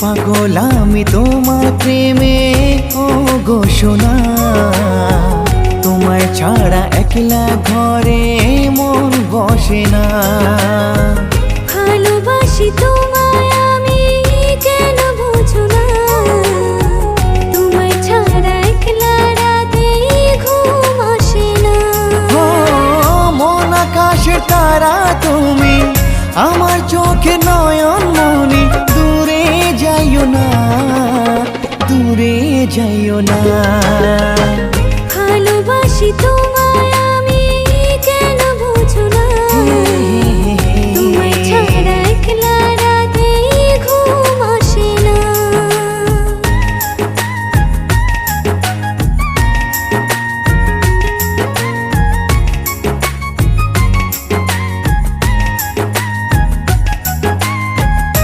পাগল আমি তোমার প্রেমে ও গো সোনা। তোমায় ছাড়া একলা ঘরে মন বসে না। ভালোবাসি তোমায় আমি কেন বুঝো না, তোমায় ছাড়া একলা রাতে ঘুম আসে না। ও মন আকাশের তারা তুমি, আমার চোখে নয়ন মনি। দূরে যাইও না, দূরে যাইও না।